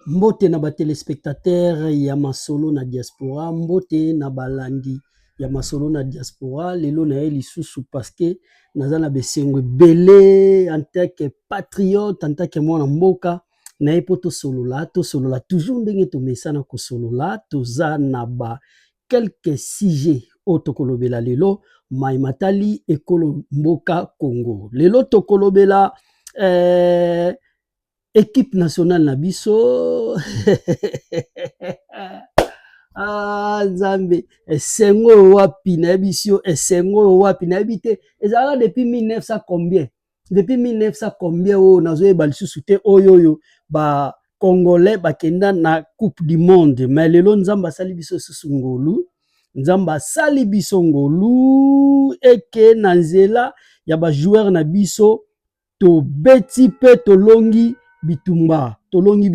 Mbote na ba téléspectateurs ya masolo na diaspora, mbote na balandi ya masolo na diaspora, lelo na ye lisusu parce que naza na besengo belé en tant que patriote, en tant que mwana mboka na ye po tosolola toujours ndenge tomesana kosolola, toza na ba quelques sujets oyo tokolobela lelo mai matali ekolo mboka Congo. Lelo tokolobela équipe nationale na biso ah Nzambe esengo wapi na bisio esengo wapi na bité ezala depuis 1900 combien depuis 1900 combien o nazo yeba lisusu te oyo ba congolais bakenda na coupe du monde mais lelo Nzamba sali biso susu ngolu Nzamba sali biso ngolu eke na nzela ya ba joueur na biso to beti pe to longi bitumba tolongoli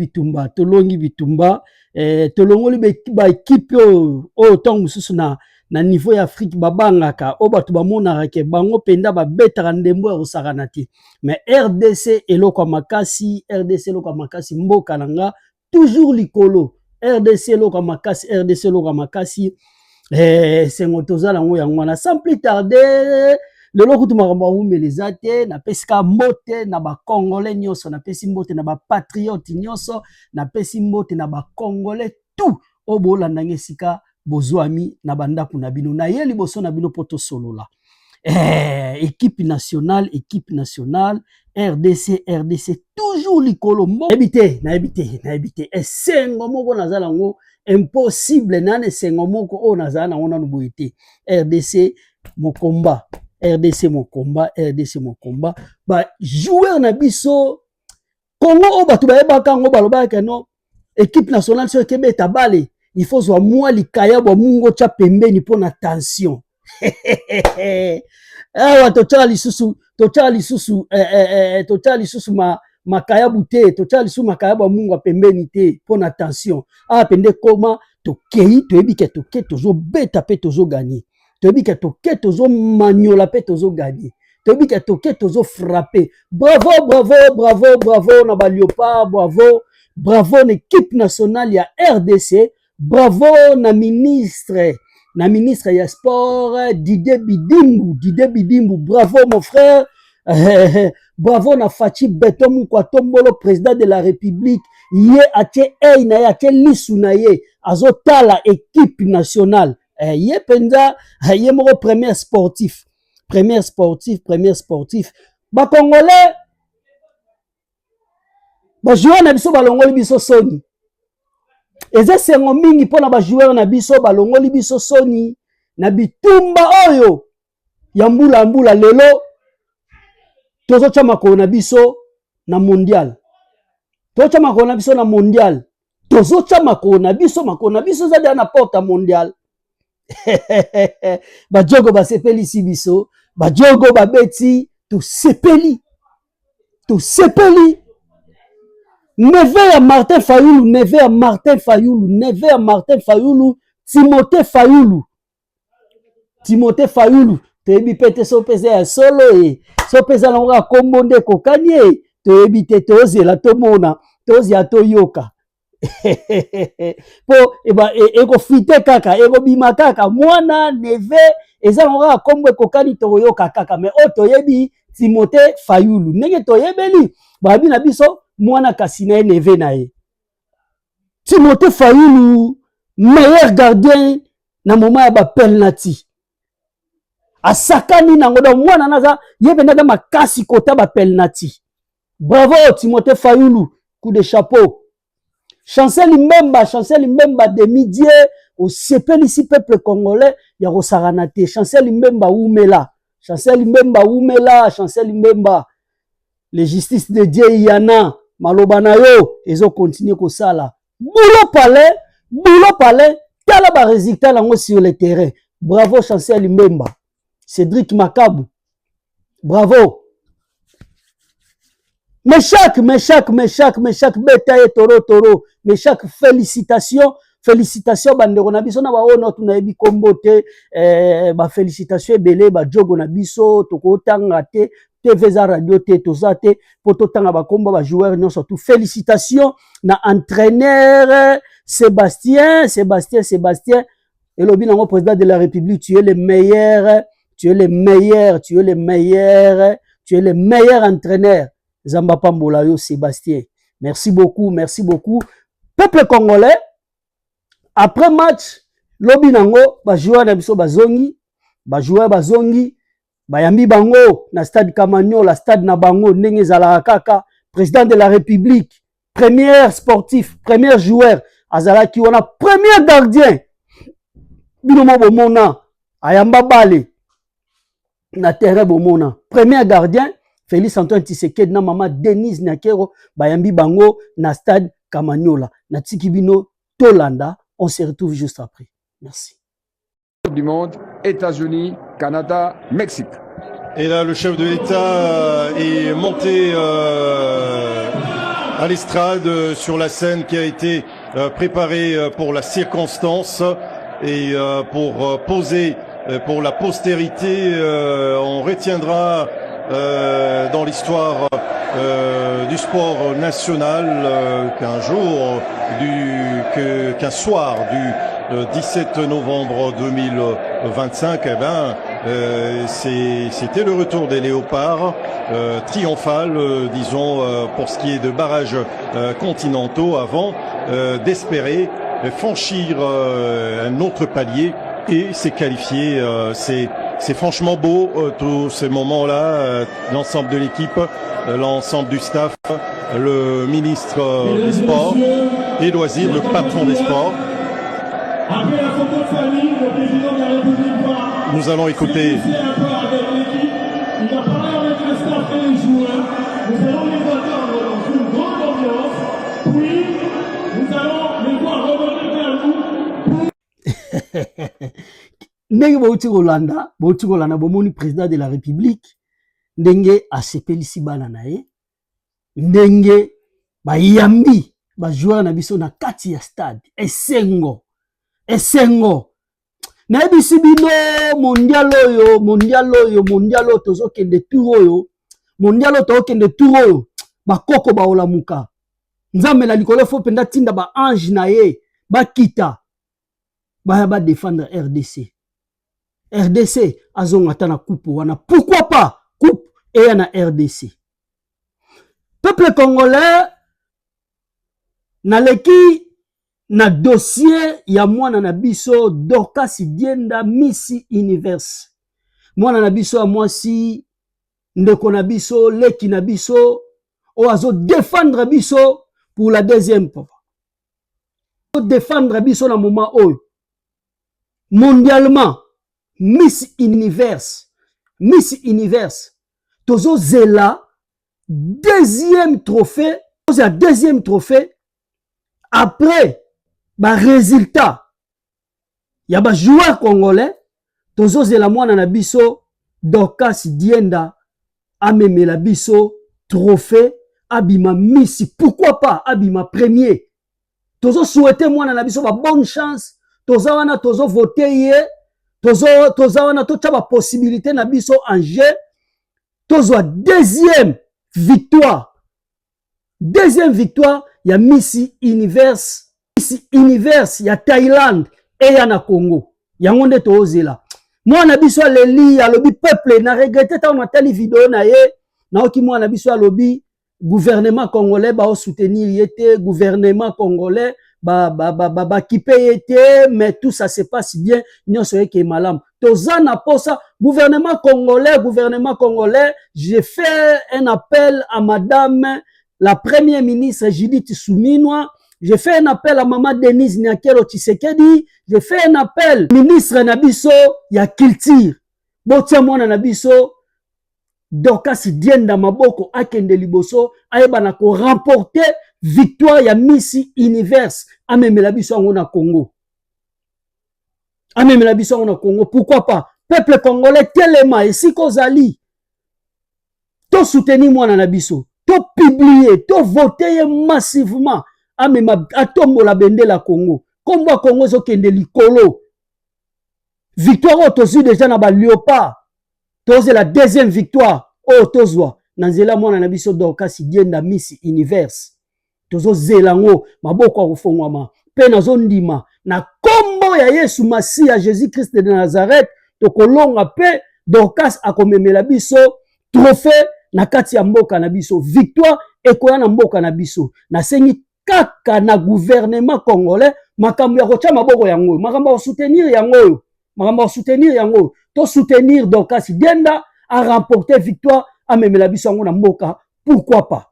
ba équipe o tong mususu na niveau ya Afrique babangaka o batu bamonaka ke bango penda babetaka ndembo ya kosakana te mais RDC eloko makasi mboka nanga toujours likolo RDC eloko makasi sengo tozala ngo yango na sans plus tarder lelo kutu makambo awumeleza te napesika mbote na bacongolais nyonso napesi mbote na bapatriote nyonso napesi mbote na bacongolais tout oyo bolandanga esika bozwami na bandako na bino na ye liboso na bino mpo tosolola équipe nationale RDC toujours likolo nayebi te esengo moko nazala yango impossible nane esengo moko oyo nazala nango nanu boye te RDC mokomba ba joueur na biso Congo o batu bayebaka ngo balobaka no équipe nationale so kebeta bale il faut zwa mwa likaya bwa mungo cha pembeni po na tension awa tocha lisusu makaya bute tocha lisusu makaya bwa mungo pembeni te po na tension pende koma tokei toyebi ke toke tozo beta pe tozo gagner toyebi ke toke tozo maniola pe tozo gagner toyebi ke toke tozo frapper bravo na ba Léopard bravo na équipe nationale ya RDC bravo na ministre ya sport Didier Bidimbu bravo mon frère bravo na Fachi Beton Mukwatombo président de la République ye atie na ye atie lisu na ye azotala équipe nationale ye penza ye moko premier sportif ba congolais ba joueur na biso balongoli biso soni eza sengo mingi pona ba joueur na biso balongoli biso soni na bitumba oyo ya mbula lelo tozo chama ko na biso na mondial tozo chama ko na biso za na porta mondial ba jogo ba sepeli si biso ba jogo ba beti to sepeli neve ya Martin Fayulu Timothée Fayulu toyebi pete so pesa ya solo so pesa na kombo nde kokanye toyebi te tozela tomona tozia toyoka po eko fite kaka eko bima kaka mwana neve eza na kombo ekokani toyoka kaka mais o toyebi Timothée Fayulu ndenge toyebeli babi na biso mwana kasi na neve na ye Timothée Fayulu meilleur gardien na moment ya ba penalty asakani nango da mwana naza yebe nda makasi kota ba penalty bravo Timothée Fayulu coup de chapeau Chancel Mbemba de midi au sepeli si peuple congolais ya rosaranate Chancel Mbemba umela les justice de Dieu yana maloba na yo ezo continuer ko sala boulot palais tala ba résultat lango sur le terrain bravo Chancel Mbemba Cédric Makabu bravo Meshak beta toro Meshak félicitations bandeko na biso na ba ono tu na yebi kombo te ba félicitations ebele ba jogo na biso toko tanga te TV za radio te toza te po totanga bakomba ba joueur non surtout félicitations na entraîneur Sébastien et le binango président de la République, tu es le meilleur entraîneur. Zamba Pambola yo Sébastien. Merci beaucoup. Peuple congolais, après match, lobi nango, ba joueur na biso bazongi, bayambi bango na stade Kamanyo, la stade na bango ndenge zalaka kaka, président de la République, premier sportif, premier joueur, azalaki wana premier gardien. Binomo bomona, ayamba bale na terrain bomona, premier gardien Félix Antoine Tshisekedi na maman Denise Nakero bayambi bango na stade Kamanyola. Na Tikibino Tolanda, on se retrouve juste après. Merci. Du monde, États-Unis, Canada, Mexique. Et là, le chef de l'État est monté à l'estrade sur la scène qui a été préparée pour la circonstance et pour poser pour la postérité. On retiendra dans l'histoire du sport national qu'un soir du 17 novembre 2025, c'était le retour des léopards triomphal, disons, pour ce qui est de barrages continentaux, avant d'espérer franchir un autre palier et s'est qualifié. C'est franchement beau, tous ces moments-là, l'ensemble de l'équipe, l'ensemble du staff, le ministre des Sports et loisirs, le patron des sports. Après la photo de famille, le président de la République va... Nous allons écouter... Il va parler avec le staff et les joueurs. Nous allons les attendre dans une grande ambiance. Puis, nous allons les voir revenir vers nous. Ndenge bauti Rolanda, bomoni président de la République, ndenge asepelisi bana na ye, ndenge bayambi ba joueur na biso na kati ya stade, esengo. Na ebisi bino mondial oyo tozokende tour oyo, bakoko baolamuka. Nzambe na likolo fo penda tinda ba ange na ye, bakita, ba défendre RDC. RDC azonga ta na coupe wana. Pourquoi pas coupe et na RDC. Peuple congolais naleki na dossier ya mwana na biso Dorcas Dienda Miss Universe. Mwana na biso ya mwasi ndeko na biso leki na biso o azo défendre biso pour la deuxième fois. Défendre biso na moment oyo. Mondialement Miss Universe. Tozo zela deuxième trophée après ba résultat ya ba joueur congolais. Tozo zela mwana na biso Dorcas Dienda amemela biso trophée abima Miss, pourquoi pas abima premier. Tozo souhaiter mwana na biso ba bonne chance. Tozo wana tozo voter ye. Tozo wana tocha ba possibilité na biso en jeu. Tozo deuxième victoire ya Miss Universe ya Thaïlande et ya na Congo. Yango nde tozela. Mwana biso leli alobi peuple na regretter ta na tali vidéo na ye na oki mwana biso alobi gouvernement congolais ba soutenir yete gouvernement congolais ba kipe yete, mais tout ça se passe bien nyonso yeke malam. Tozana posa gouvernement congolais, j'ai fait un appel à madame la première ministre Judith Suminwa. J'ai fait un appel à maman Denise Nakero Tshisekedi. J'ai fait un appel ministre Nabiso ya culture. Botia mwana Nabiso Dorcas Dienda maboko akende liboso ayeba na ko remporter victoire ya Miss Universe amemela biso ngo na Congo. Pourquoi pas? Peuple congolais telema esiko zali. To soutenir mwana na biso, to publier, to voter massivement. Amema atombo la bendela Congo. Kombo Congo zo kende likolo. Victoire tozu déjà na ba léopard. Toze la deuxième victoire oyo tozwa na nzela mwana na biso Dorcas Dienda Miss Universe tozo zelango maboko akofongwama pe nazo ndima na kombo ya Yesu Masia Jésus Christ de Nazareth tokolonga pe Dorcas akomemela biso trophée na kati ya mboka na biso victoire ekoya na mboka na biso nasengi kaka na gouvernement congolais makambo ya kotia maboko yango makambo ya soutenir yango to soutenir Dorcas Dienda a remporter victoire a memela biso yango na mboka pourquoi pas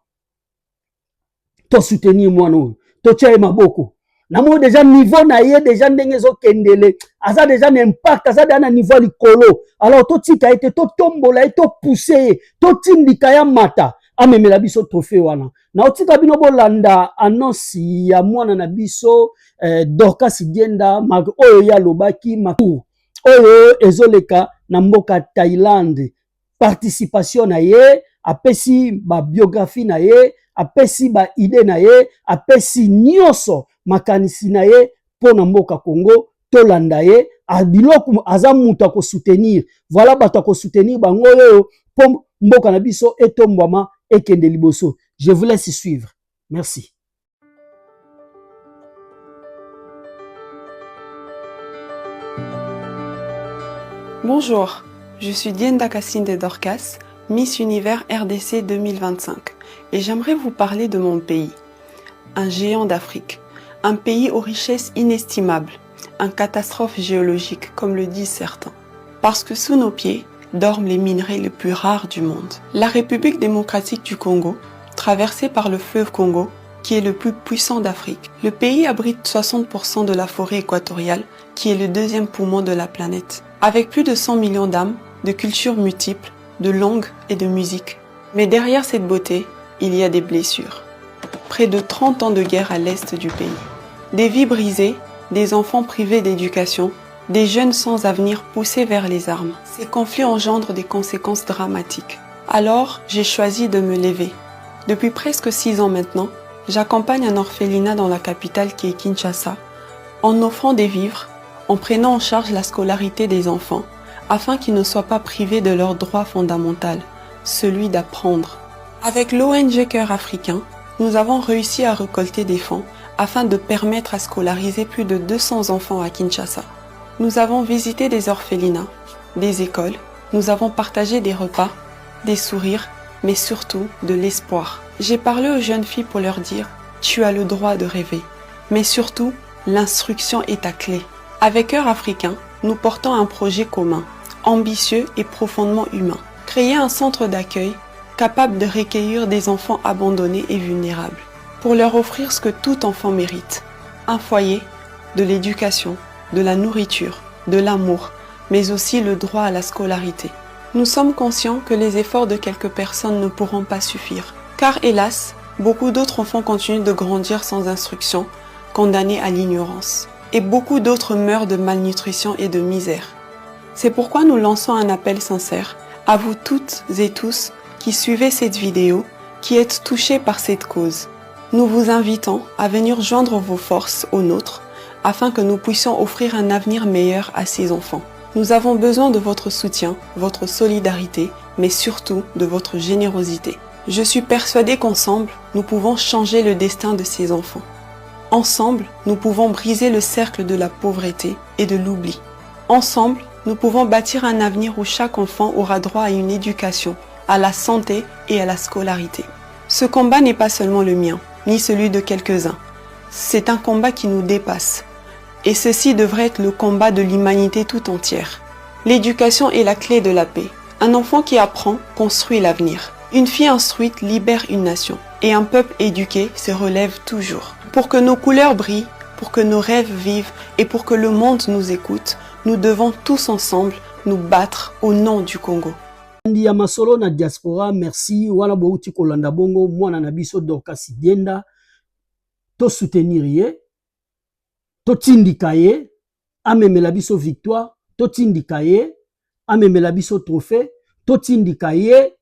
to soutenir mwana oyo to tia maboko na mo déjà niveau na ye déjà ndenge zo kendele aza déjà na impact aza na niveau likolo alors to tika ete to tombola to pousser to tindika ya mata amemela biso trophée wana na otika bino bolanda annonce ya mwana na biso Dorcas Dienda oyo ya lobaki maku oyo ezoleka na mboka Thaïlande participation na ye apesi ba biographie na ye apesi ba idée na ye apesi nyonso makanisi na ye pona mboka Congo tolanda ye abiloko aza muta ko soutenir voilà bato ko soutenir bango yo po mboka na biso etombwama ekende liboso. Je vous laisse suivre. Merci. Bonjour, je suis Dienda Cassinde Dorcas, Miss Univers RDC 2025 et j'aimerais vous parler de mon pays, un géant d'Afrique, un pays aux richesses inestimables, une catastrophe géologique comme le disent certains, parce que sous nos pieds dorment les minerais les plus rares du monde. La République démocratique du Congo, traversée par le fleuve Congo, qui est le plus puissant d'Afrique. Le pays abrite 60% de la forêt équatoriale, qui est le deuxième poumon de la planète, avec plus de 100 millions d'âmes, de cultures multiples, de langues et de musique. Mais derrière cette beauté, il y a des blessures. Près de 30 ans de guerre à l'est du pays. Des vies brisées, des enfants privés d'éducation, des jeunes sans avenir poussés vers les armes. Ces conflits engendrent des conséquences dramatiques. Alors, j'ai choisi de me lever. Depuis presque 6 ans maintenant, j'accompagne un orphelinat dans la capitale qui est Kinshasa, en offrant des vivres, en prenant en charge la scolarité des enfants, afin qu'ils ne soient pas privés de leur droit fondamental, celui d'apprendre. Avec l'ONG Cœur Africain, nous avons réussi à récolter des fonds afin de permettre à scolariser plus de 200 enfants à Kinshasa. Nous avons visité des orphelinats, des écoles, nous avons partagé des repas, des sourires, mais surtout de l'espoir. J'ai parlé aux jeunes filles pour leur dire « Tu as le droit de rêver », mais surtout, l'instruction est ta clé. Avec Cœur Africain, nous portons un projet commun, ambitieux et profondément humain. Créer un centre d'accueil capable de recueillir des enfants abandonnés et vulnérables, pour leur offrir ce que tout enfant mérite, un foyer, de l'éducation, de la nourriture, de l'amour, mais aussi le droit à la scolarité. Nous sommes conscients que les efforts de quelques personnes ne pourront pas suffire, car hélas, beaucoup d'autres enfants continuent de grandir sans instruction, condamnés à l'ignorance, et beaucoup d'autres meurent de malnutrition et de misère. C'est pourquoi nous lançons un appel sincère à vous toutes et tous qui suivez cette vidéo, qui êtes touchés par cette cause. Nous vous invitons à venir joindre vos forces aux nôtres, afin que nous puissions offrir un avenir meilleur à ces enfants. Nous avons besoin de votre soutien, votre solidarité, mais surtout de votre générosité. Je suis persuadée qu'ensemble, nous pouvons changer le destin de ces enfants. Ensemble, nous pouvons briser le cercle de la pauvreté et de l'oubli. Ensemble, nous pouvons bâtir un avenir où chaque enfant aura droit à une éducation, à la santé et à la scolarité. Ce combat n'est pas seulement le mien, ni celui de quelques-uns. C'est un combat qui nous dépasse. Et ceci devrait être le combat de l'humanité tout entière. L'éducation est la clé de la paix. Un enfant qui apprend construit l'avenir. Une fille instruite libère une nation. Et un peuple éduqué se relève toujours. Pour que nos couleurs brillent, pour que nos rêves vivent et pour que le monde nous écoute, nous devons tous ensemble nous battre au nom du Congo. Ya masolo na diaspora, merci. Wana bouti kolanda bongo, mwana na biso Dorcas Dienda. To soutenir ye, to tindika ye, amemela biso victoire, to tindika ye, amemela biso trophée, to tindika ye,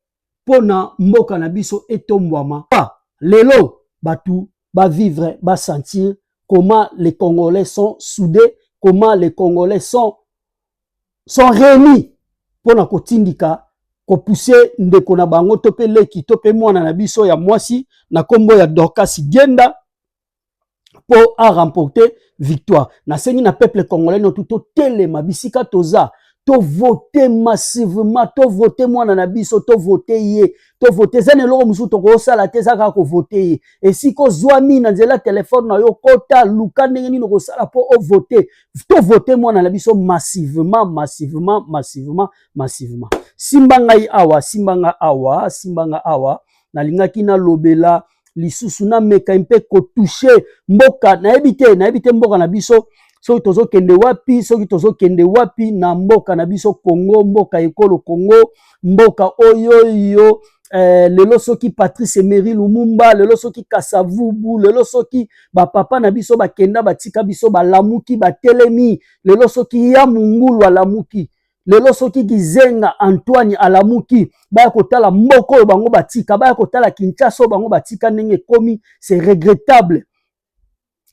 pona mboka na biso etombwama. Lelo, batu, ba vivre, ba sentir comment les Congolais sont soudés, comment les Congolais sont réunis pona ko tindika ko pousser ndeko na bango to pe leki to pe mwana na biso ya mwasi na kombo ya Dorcas Dienda pour a remporter victoire. Na sengi na peuple congolais no tout telema bisika toza to voter massivement, to voter mwana na biso, to voter ye, to voter zane loko musu to ko sala te saka ko voter ye. Et si ko zwami na nzela téléphone na yo kota luka ndenge ni ko sala po o voter, to voter mwana na biso massivement, massivement, massivement, massivement. Simbanga awa na lingaki na lobela lisusu na meka mpe ko toucher mboka na ebite mboka na biso. Soki tozo kende wapi na mboka na biso Congo, mboka ekolo Congo, mboka oyo lelo soki Patrice Emery Lumumba, lelo soki Kasavubu, lelo soki ba papa na biso bakenda batika biso balamuki batelemi, lelo soki ya Mungulu alamuki, lelo soki Gizenga Antoine alamuki, baya kotala mboko oyo bango batika, baya kotala Kinshasa bango batika ndenge komi, c'est regrettable.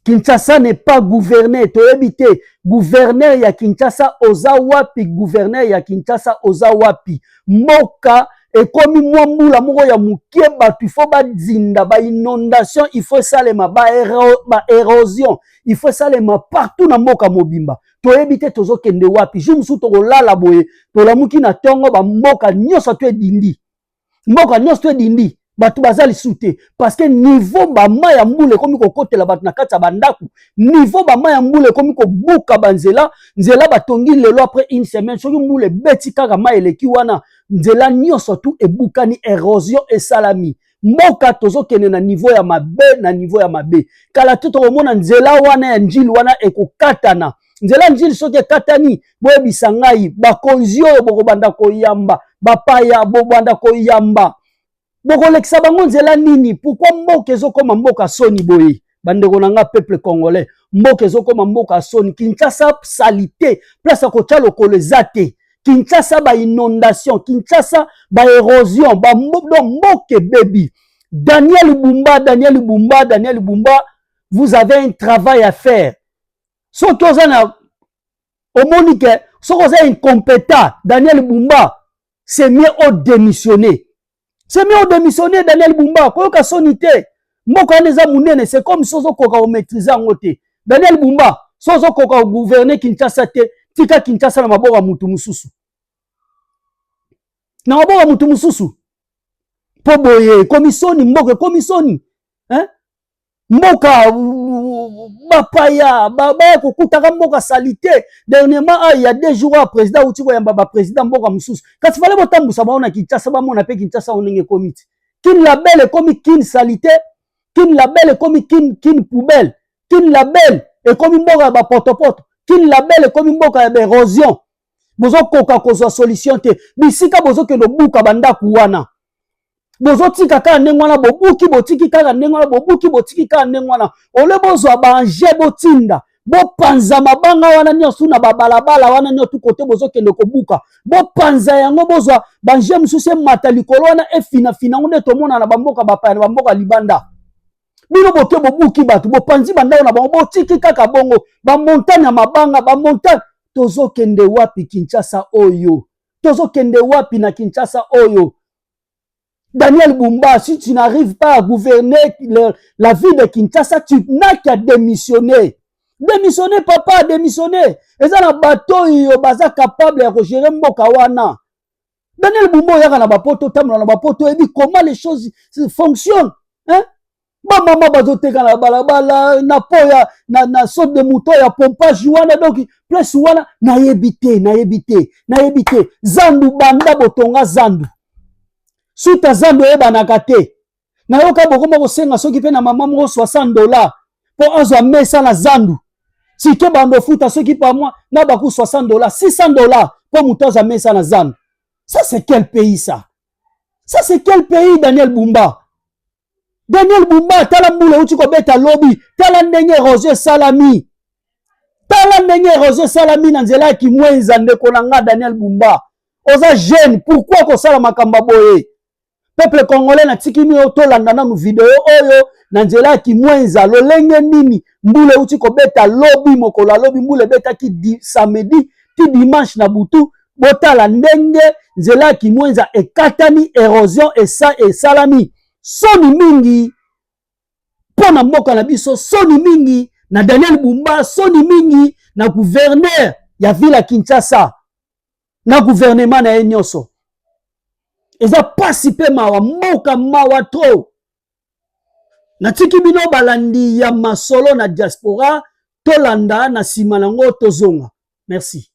Kinshasa n'est pas gouverné, to ebite gouverneur ya Kinshasa oza wapi, gouverneur ya Kinshasa oza wapi. Moka ekomi mwambula moko ya mukie batu, il faut ba zinda ba inondation, il faut salema ba érosion, il faut salema partout na mboka mobimba. To ebite tozo kende wapi, jumsu to lala boye, to lamuki na tongo ba mboka nyoso to edindi. Mboka nyoso to edindi. Batu bazali soute parce que niveau ba maya mbule komi ko kotela batu na kati ya bandaku, niveau ba maya mbule komi ko buka banzela nzela batongi lelo après une semaine soki mbule beti kaka ma eleki wana nzela nyoso tu ebukani, érosion et salami. Mboka tozo kene na niveau ya mabe kala tout omona nzela wana ya njili wana ekokatana. Nzela njili soki ekatani boye bisangai bakonzi oyo boko banda ko yamba bapaya bo banda ko yamba. Boko lekisa bango nzela nini? Pourquoi mboka ezokoma mboka soni boye? Bandeko nanga peuple congolais, mboka ezokoma mboka soni. Kinshasa salité, place kotia lokolo ezate. Kinshasa ba inondation, Kinshasa ba érosion, ba mboke baby. Daniel Bumba, vous avez un travail à faire. Soki ozana omonike, soki oza incompétent, Daniel Bumba, c'est mieux au démissionner. C'est mieux démissionner Daniel Bumba. Koyoka sonité. Mboka neza munene, c'est comme sozo koka o maîtriser ngote. Daniel Bumba, sozo koka o gouverner Kinshasa te, tika Kinshasa na maboka mutu mususu. Na maboka mutu mususu. Po boye, komisoni mboka, komisoni. Hein? Mboka bapaya, baba kokutaka mboka salité. Dernièrement, il y a 2 jours président outi ko yamba ba président mboka mususu. Kasi fallait botambusa ba ona Kinshasa ba mona pe Kinshasa onenge komiti. Kin label komi kin salité, kin label komi kin poubelle, kin label et komi mboka ba potopoto, kin label komi mboka ya érosion. Bozo koka kozwa solution te. Bisika bozo ke no buka banda kuwana. Bozo tika ka ndengwana bobuki botiki kaka ndengwana bobuki botiki ka ndengwana ole bozo abanje botinda bo panza mabanga wana nyosu na babalabala wana nyotu kote bozo kende kobuka bo panza yango bozo banje mususe mata likolo wana efina onde tomona na bamboka bapaya na bamboka libanda bino boke bobuki batu bo panzi banda na bango botiki kaka bongo ba montagne mabanga ba montagne tozo kende wapi Kinshasa oyo, tozo kende wapi na Kinshasa oyo. Daniel Bumba, si tu n'arrives pas à gouverner la ville de Kinshasa, tu n'as qu'à démissionner. Démissionner, papa, démissionner. Et ça, le bateau, il est capable de gérer mboka wana. Daniel Bumba, il y a un bateau, il dit comment les choses fonctionnent. Hein? Ba maman bazoteka na balabala na poya na saute de mouton ya pompage wana donc plus wana na yebite zandu banda botonga zandu. Suta zando eba nakate. Na yoka bokoma kosenga soki pe na mama mo $60 pour azwa mesa na zandu. Si ke bando futa soki pa moi na baku $60, $600 pour mutoza mesa na zandu. Ça c'est quel pays ça? Ça c'est quel pays Daniel Bumba? Daniel Bumba tala mbula uti ko beta lobby, tala ndenge Roger Salami. Tala ndenge Roger Salami na nzela ki mwenza ndeko na nga Daniel Bumba. Oza jeune, pourquoi ko sala makamba boye? Peuple congolais na tikimi otolanda na mu video oyo na nzela ki mwenza lolenge nini mbule uti ko beta lobby mokola lobby mbule beta ki samedi ti dimanche na butu botala ndenge nzela kimwenza ekatani érosion et salami soni mingi pona mboka na biso soni mingi na Daniel Bumba soni mingi na gouverneur ya ville ya Kinshasa na gouvernement na nyonso eza pasi pe mawa mboka mawa tro natiki bino balandi ya masolo na diaspora tolanda na sima nango tozonga merci.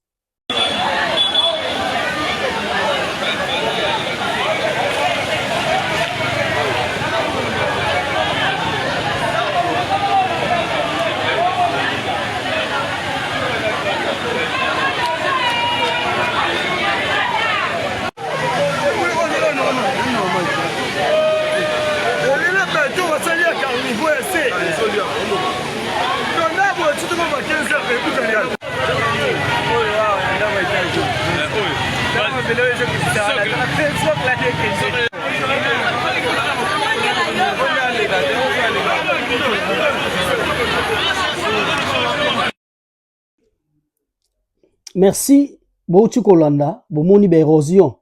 Merci bouti kolanda bomoni ba érosion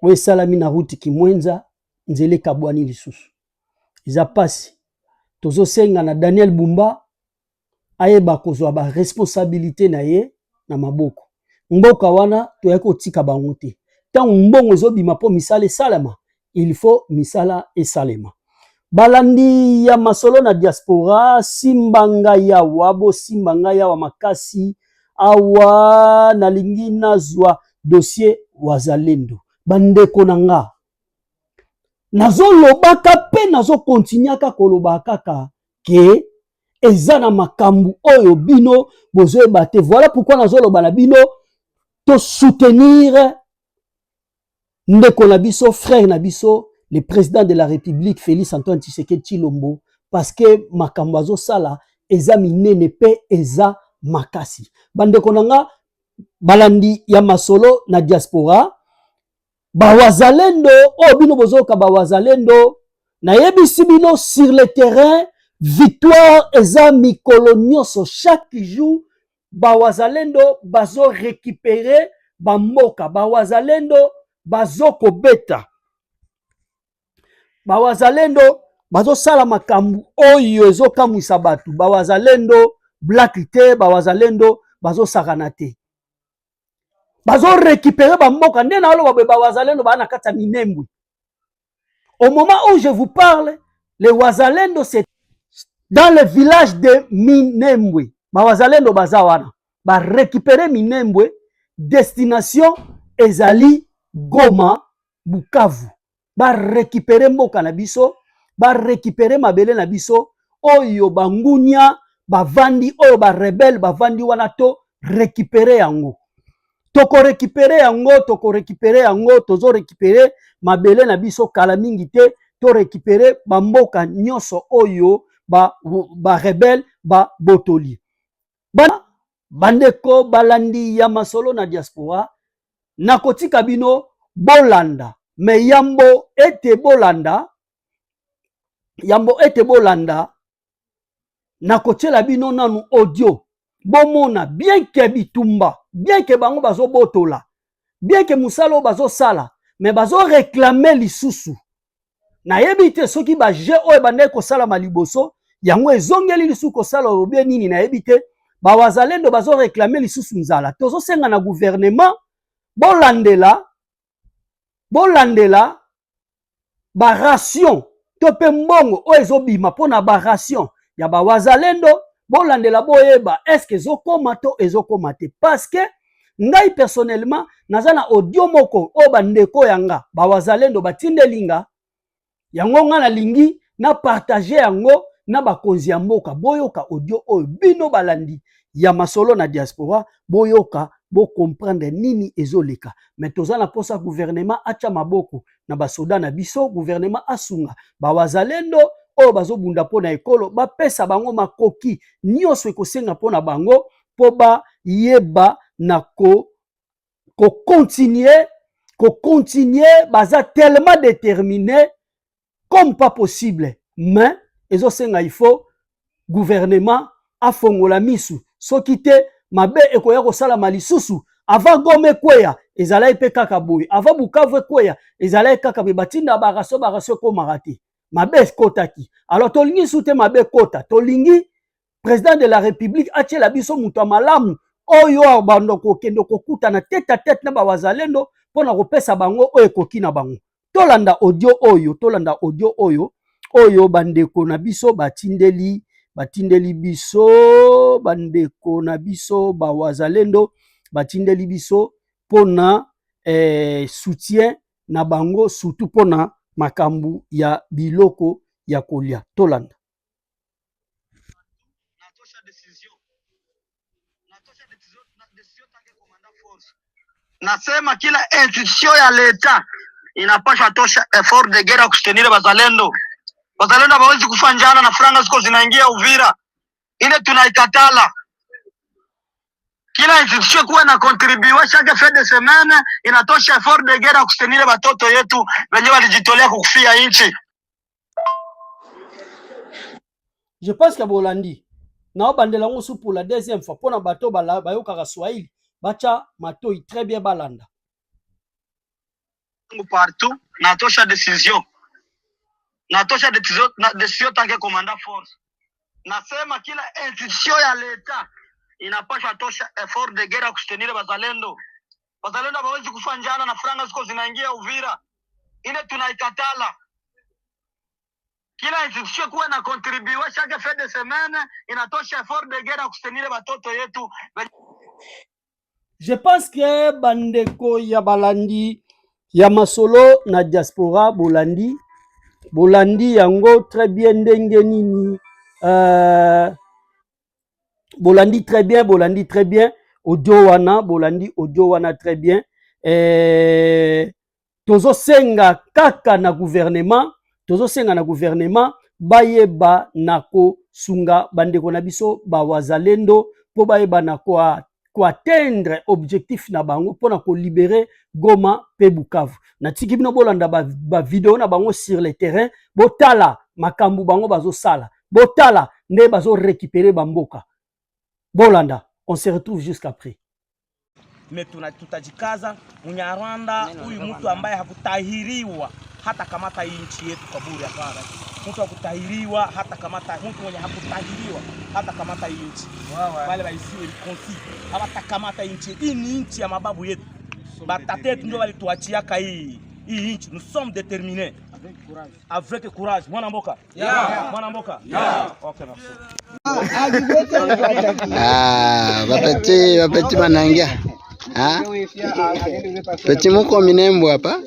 we salami na route kimwenza nzele kabwani lisusu iza pasi tozo senga na Daniel Bumba ayeba kozwa ba responsabilité na ye na maboko mboka wana toyako otika bango te tant mbongo ezobima po misala esalema il faut misala esalema balandi ya masolo na diaspora simbanga ya wabo simbanga ya wa makasi awa nalingi nazwa dossier wazalendo bandeko nanga nazo lobaka pe nazo continuaka koloba kaka ke eza na makambu oyo bino bozoyeba te voilà pourquoi nazo loba na bino to soutenir ndeko na biso frère na biso le président de la République Félix Antoine Tshisekedi Tshilombo parce que makambo azo sala eza minene pe eza makasi bandeko nanga balandi ya masolo na diaspora bawazalendo o bino bozoka bawazalendo na yebisi bino sur le terrain victoire eza mikolo nyonso chaque jour bawazalendo bazo récupérer bamboka bawazalendo bazo kobeta bawazalendo bazo sala makambu oyo ezokamwisa batu bawazalendo black te bawazalendo bazo sakana te bazo récupérer bamboka nde na alo bawazalendo bana kata minembwe. Au moment où je vous parle les wazalendo c'est dans le village de Minembwe bawazalendo baza wana ba récupérer Minembwe destination ezali Goma Bukavu ba récupérer mboka na biso ba récupérer mabele na biso oyo bangunya bavandi oyo ba rebelle bavandi wana to récupérer yango toko récupérer yango tozo récupérer mabele na biso kala mingi te to récupérer bamboka nyonso oyo ba rebelle ba botoli bandeko balandi ya masolo na diaspora nakotika bino bolanda me yambo ete bolanda nakotiela bino nanu audio bomona bien que bitumba bien que bango bazo botola bien que musalo bazo sala mais bazo réclamer lisusu na yebite soki ba je oyo bande ko sala maliboso yango ezongeli lisusu ko sala obie nini na yebite ba wazalendo bazo réclamer lisusu nzala tozo senga na gouvernement bolandela ba ration to pe mbongo oyo ezobima pona ba ration ya ba wazalendo bolandela boyeba est-ce que ezokoma to ezokoma te parce que ngai personnellement naza na audio moko o bandeko yanga ba wazalendo batindelinga yango nga nalingi na partager yango na bakonzi ya mboka boyoka audio oyo bino balandi ya masolo na diaspora boyoka bo comprendre nini ezoleka mais toza na posa gouvernement acha maboko na basoda na biso gouvernement asunga ba wazalendo oyo bazobunda pona ekolo bapesa bango makoki nyonso ekosenga pona bango po ba yeba na continuer baza tellement déterminé comme pas possible mais ezosenga il faut gouvernement afongola misu soki te mabe ekoya kosala malisusu avant gome kweya ezalaki pe kaka boye avant Bukavu ekweya ezalaki kaka boye batinda baraso ekomaka te mabe ekotaki. Alors tolingi su te mabe ekota, tolingi président de la république atiela biso moto ya malamu oyo bando kokende kokutana tête à tête na bawazalendo mpona kopesa bango oyo ekoki na bango. Tolanda audio oyo oyo bandeko na biso batindeli biso, bandeko na biso bawazalendo batindeli biso pona soutien na bango, surtout pona makambu ya biloko ya kolia. Tolanda. Nasema kila institution ya leta inapasha tosha effort de guerre kustenire bazalendo. Bazalendo hawezi kufa njala na franga ziko zinaingia Uvira. Ile tunaikatala. Kila institution kuwa na contribue chaque fin de semaine inatosha effort de guerre kustenire batoto yetu wenye walijitolea kukufia nchi. Je pense que Bolandi na bandela ngosu pour la deuxième fois pona bato bayokaka Swahili bacha matoi très bien balanda. Partout natosha decision tanke commandant force. Nasema kila institution ya leta inapaswa tosha effort de guerre kustenire bazalendo. Bazalendo hawezi kufa njala na franga ziko zinaingia Uvira. Ile tunaikatala. Kila institution kuwa na contribue chaque fin de semaine inatosha effort de guerre kustenire batoto yetu. Je pense que bandeko ya balandi ya masolo na diaspora bolandi yango très bien ndenge nini bolandi très bien audio wana bolandi audio wana très bien tozo senga kaka na gouvernement bayeba nako sunga bandeko na biso bawazalendo po bayeba nako atteindre objectif na bango pona ko libérer Goma pe Bukavu. Na tiki bino bolanda ba vidéo na bango sur le terrain, botala makambu bango bazo sala, botala nde bazo récupérer bamboka. Bolanda, on se retrouve jusqu'après. Mais tutajikaza Munyarwanda huyu mtu ambaye hakutahiriwa hata kamata nchi yetu kwa bure. Hapana, mtu hakutahiriwa hata kamata, mtu mwenye hakutahiriwa hata kamata nchi wale waisiwe konsi hata kamata nchi. Hii ni nchi ya mababu yetu, batatetu ndio walituachiaka hii nchi. Nous sommes déterminés avec courage. Mwana mboka mwana mboka okay, merci. Bapeti manangia peti muko minembo hapa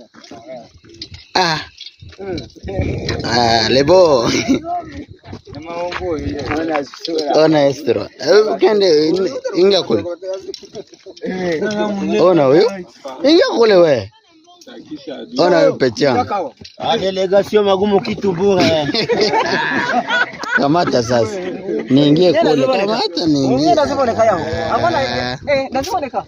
lebo ona estro kende inga kule ona huyo inga kule we ona pecha delegation magumu kitu bure kamata sasa niingie kule kamata niingie lazima oneka yao hakuna lazima oneka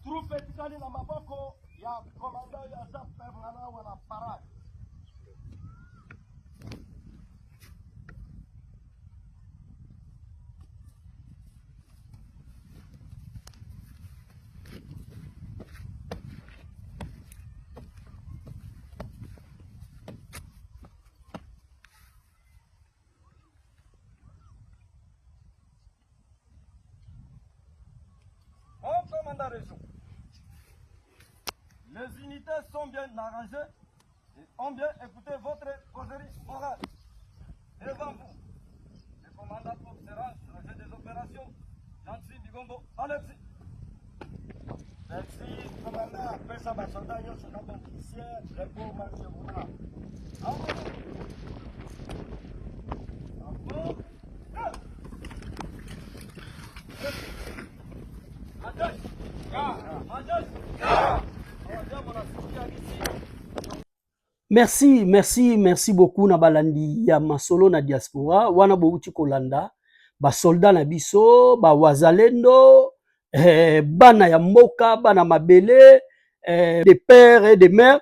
Trupe tikali na maboko ya komanda ya Jean-Pierre Brana wana parade. Mon commandant région. Les unités sont bien arrangées et ont bien écouté votre causerie orale. Devant vous, le commandant sera chargé des opérations. Jansi Bigombo, Alexis. Merci, commandant. Pesa Basoda, Yoshaka, officier, repos, marche, Bouna. Merci beaucoup na balandi ya masolo na diaspora wana bouti kolanda ba soldat na biso ba wazalendo bana ya mboka, bana mabele, des pères et des mères,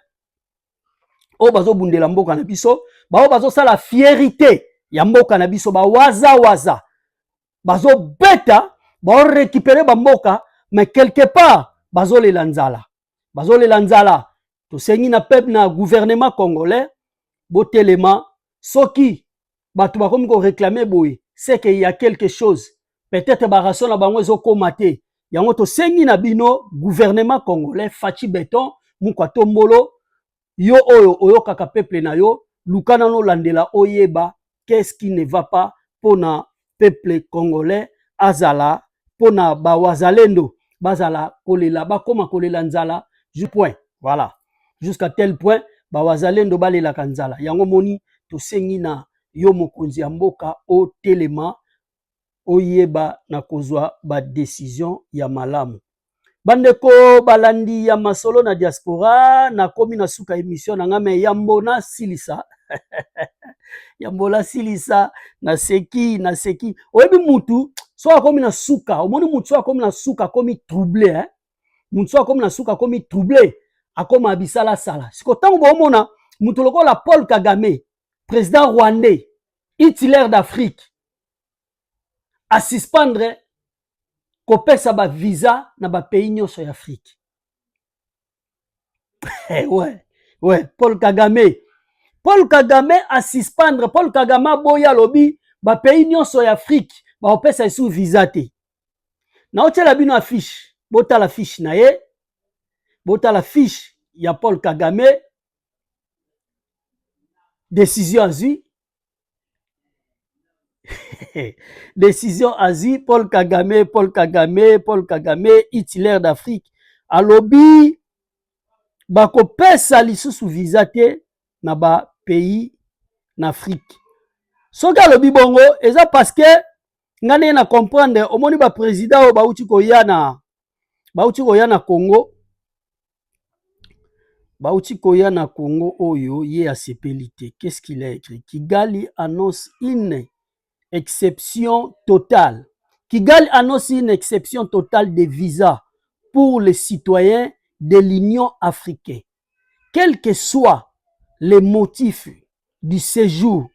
o bazo bundela mboka na biso, bao bazo sala fierté ya mboka na biso, ba waza, bazo beta, bao récupérer ba mboka, mais quelque part, bazo le lanzala, to sengi na peuple na gouvernement congolais, botelema, soki, batu bakomi ko réclamer boy, c'est qu'il y a quelque chose, peut-être ba rason na bango ezo komate, yango to sengi na bino, gouvernement congolais, Fachi Beton, Mukwa Tombolo, yo oyo kaka peuple na yo, lukana no landela oyeba, qu'est-ce qui ne va pas pour na peuple congolais, azala, pour na bawazalendo, bazala, kolela, bakoma kolela nzala, du point, voilà. Jusqu'à tel point, bawazalendo balela kanzala. Yango moni, to sengi na yo mokonzi ya mboka o telema, oyeba na kozwa ba décision ya malamu. Bandeko balandi ya masolo na diaspora, na komi na suka émission na ngame yambona silisa. Yambola silisa, na seki. Oyebi mutu, so akomi na suka, omoni mutu so akomi na suka, akomi troublé, hein? Mutu so akomi na suka, akomi troublé, akoma abisala sala. Siko tango bomona, mutu lokola Paul Kagame, président rwandais, Hitler d'Afrique, a suspendre kopesa ba visa na ba pays nyonso ya Afrique. Ouais, Paul Kagame a suspendre, Paul Kagame boya lobi ba pays nyonso ya Afrique ba opesa sous visa te. Na otela bino affiche, bota la fiche na ye, bota la fiche ya Paul Kagame, décision azui. Décision azui, Paul Kagame, Hitler d'Afrique. Alobi, bako pesa lisusu visa te na ba pays na Afrique. Soka alobi bongo, eza parce que ngane na comprendre, omoni ba président o bauti ko ya na Congo. Bauti ko ya na Congo oyo ye asepelite. Qu'est-ce qu'il a écrit? Kigali annonce une exception totale. Kigali annonce une exception totale des visas pour les citoyens de l'Union africaine. Quels que soient les motifs du séjour,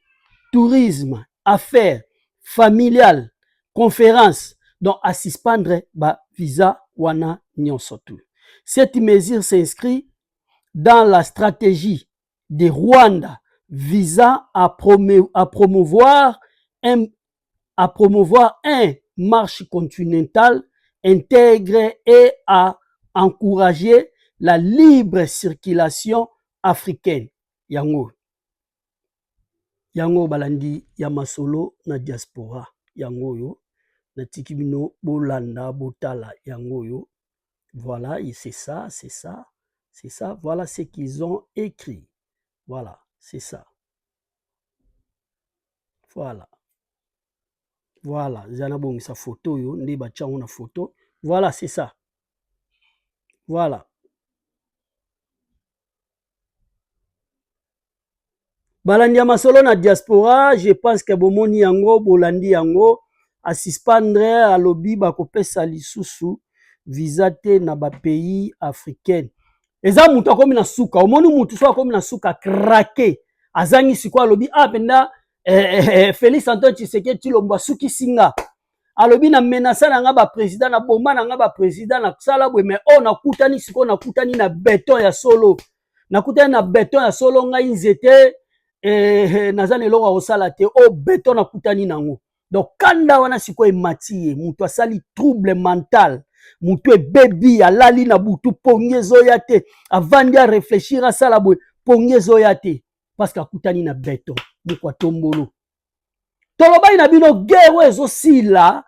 tourisme, affaires, familiales, conférences, donc à suspendre ba visa wana nyonsotu. Cette mesure s'inscrit dans la stratégie de Rwanda visant à promouvoir un marche continentale intègre et à encourager la libre circulation africaine. Yango balandi ya masolo na diaspora. Yango yo na tikibino bolanda botala yango yo. Voilà, et c'est ça. Voilà ce qu'ils ont écrit. Voilà, c'est ça. Voilà, zana bongi sa photo yo, ndi bachango na photo. Voilà, c'est ça. Voilà. Balandi ya masolo na diaspora, je pense que bomoni yango, bolandi yango, a suspendre alobi bakopesa lisusu visa te na ba pays africain. Eza mutu akomi na suka, omoni mutu so akomi na suka krake. Azangi siko alobi penda Félix Antoine Tshisekedi Tshilombo suki singa. Alobi na menasa na nga ba président na bomba na nga ba président na sala bwe mais nakutani siko nakutani na béton ya solo. Nakutani na béton ya solo nga inzete nazane loka osala te béton nakutani nango. Donc kanda wana siko ematiye mutu asali trouble mental. Mutu bebi alali na butu pongezo ya te avandi a réfléchir à sala bwe pongezo ya te parce que akutani na béton. Mukwa Tombolo. Tolobai na bino guerre ezo sila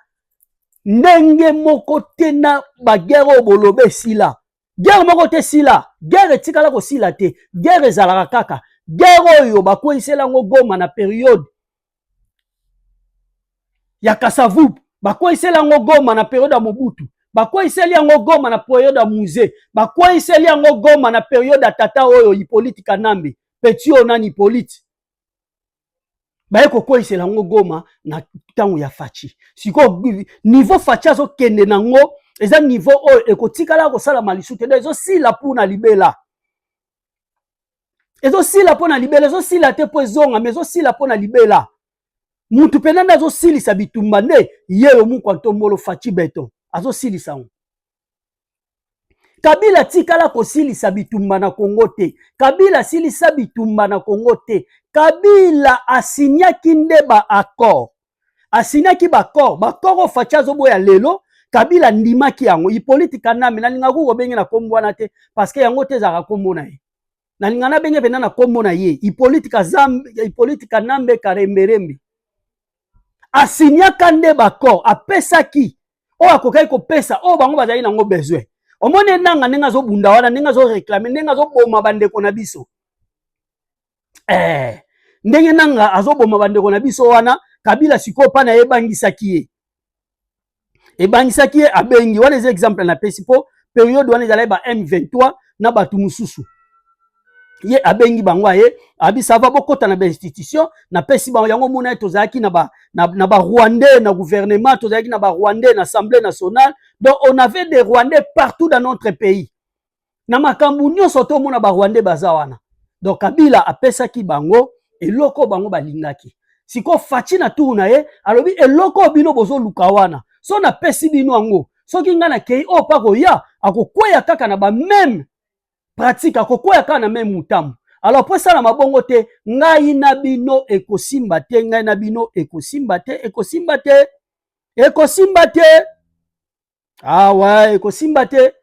ndenge moko te na ba guerre obolobe sila. Guerre moko te sila. Guerre etikala ko sila te. Guerre ezalaka kaka. Guerre oyo bakoisela ngo Goma na période ya Kasavubu. Bakoisela ngo Goma na période ya Mobutu. Bakoiseli yango Goma na période ya Muze. Bakoiseli yango Goma na période ya tata oyo Hippolyte Kanambe. Petit onani Hippolyte. Baye koko isela ngo Goma na tango ya Fachi. Siko niveau Fachi azo kende nango eza niveau oyo ekotikala kosala malisu te ezosila mpona libela ezosila mpona libela ezosila te mpo ezonga me ezosila mpona libela mutu pene nde azosilisa bitumba nde ye yo mukwa ntombolo Faci Beton azosilisa yango. Kabila tikala kosilisa bitumba na Kongo te. Kabila silisa bitumba na Kongo te. Kabila asinyaki nde ba accord. Asinyaki ba accord. Ba accord Faci azoboya lelo. Kabila ndimaki yango. Hippolyte Kanambe nalinga ko benge na kombo wana te parce que yango te zaka kombo na ye. Nalinga na benge pena na kombo na ye. Hippolyte Kanambe Karemberembe. Asinyaka nde ba accord. Apesaki. O akokai ko pesa. O bango bazali nango besoin. Omone nanga nenga zo bunda wana nenga zo réclamer nenga zo boma bandeko na biso ndenge nanga azo boma bandeko na biso wana Kabila siko pa na ebangisaki ye abengi wana les exemple na pesi po période wana ezala ba M23 na batu mususu ye abengi bango ye abisa va bokota na ba institution na pesi ba yango mona tozaki na ba Rwandais na gouvernement tozaki na ba Rwandais na assemblée nationale. Donc on avait des Rwandais partout dans notre pays na makambu nyonso to mona ba Rwandais bazawana. Donc Kabila apesaki bango eloko bango balingaki siko Faci na tour na ye alobi eloko bino bozo luka wana so na pesi bino yango soki nga na kei o pa koya akokwea kaka na ba même pratique akokwea kaka na même mutamu. Alors pour ça na mabongo te ngai na bino ekosimba te ngai na bino ekosimba te ah ouais ekosimba te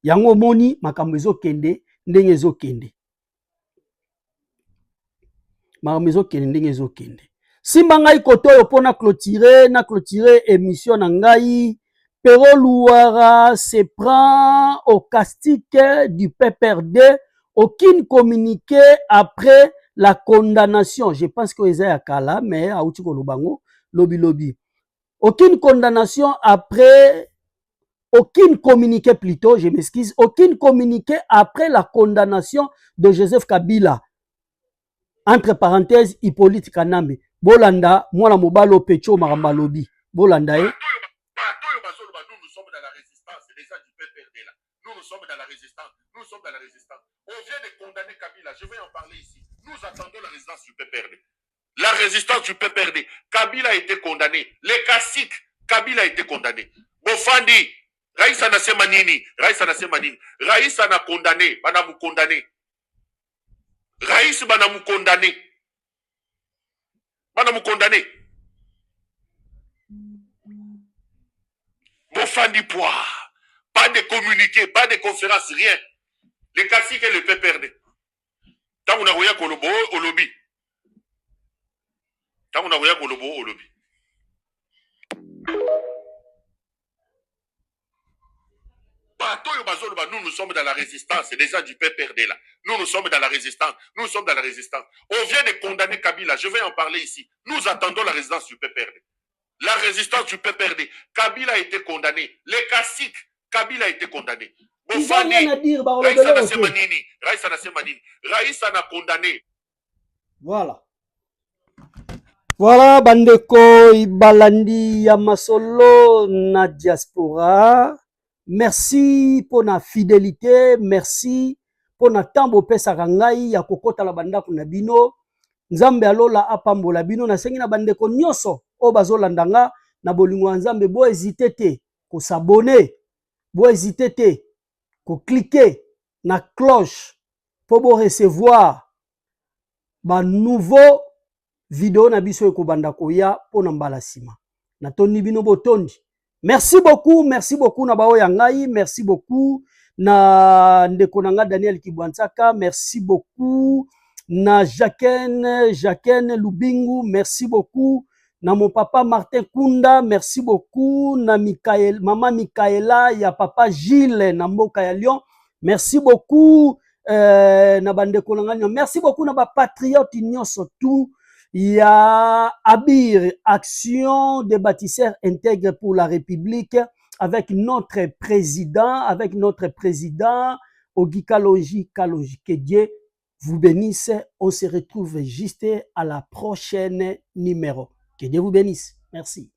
yango moni makambo ezokende ndenge ezokende simba ngai koto yo pona clôturer émission na ngai. Pero Louara se prend au castique du PPRD. Aucune communiqué après la condamnation. Je pense que Isaiah Kala, mais à Outiko Lubango, lobby. Aucune condamnation après, aucune communiqué plutôt, je m'excuse, aucune communiqué après la condamnation de Joseph Kabila. Entre parenthèses, Hippolyte Kanambe. Bolanda, moi la mobalo pecho maramba lobby. Bolanda, Nous sommes dans la résistance, les gens du PPRD là. Nous sommes dans la résistance. On vient de condamner Kabila, je vais en parler ici. Nous attendons la résistance du PPRD. La résistance du PPRD. Kabila a été condamné. Les Kassik, Kabila a été condamné. Bofandi, Raïssa Nasemanini, Raïssa n'a condamné, Banamou condamné. Raïssa Banamou condamné. Bofandi poire. Pas de communiqué, pas de conférence, rien. Les Kassik et le PPRD. Tant qu'on a voyé Kolobo au lobby. Nous sommes dans la résistance. Les gens du PPRD là. Nous sommes dans la résistance. On vient de condamner Kabila. Je vais en parler ici. Nous attendons la résistance du PPRD. La résistance du PPRD. Kabila a été condamné. Les Kassik, Kabila a été condamné. Raïssa n'a condamné. Voilà, bandeko ibalandi ya masolo na diaspora. Merci pour na fidélité, merci pour na tambo pesa kangai ya kokota la bandako na bino. Nzambe alola apambola bino na sengi na bandeko nyoso o bazolandanga na bolingo nzambe bo hésiter te ko s'abonner, bo hésiter te ko cliquer na cloche pour bo recevoir ba nouveau vidéo na biso ekobanda koya pona mbala sima na toni bino botondi. Merci beaucoup na bao ya ngai, merci beaucoup na ndeko nanga Daniel Kibwansaka, merci beaucoup na Jacqueline Lubingu, merci beaucoup na mon papa Martin Kunda, merci beaucoup na maman Mikaela ya papa Gilles na mboka ya Lyon, merci beaucoup na bandeko nanga, merci beaucoup na ba patriote nyonso tout. Il y a Abir, Action des bâtisseurs intègres pour la République, avec notre président Ogi Kaloji. Que Dieu vous bénisse. On se retrouve juste à la prochaine numéro. Que Dieu vous bénisse. Merci.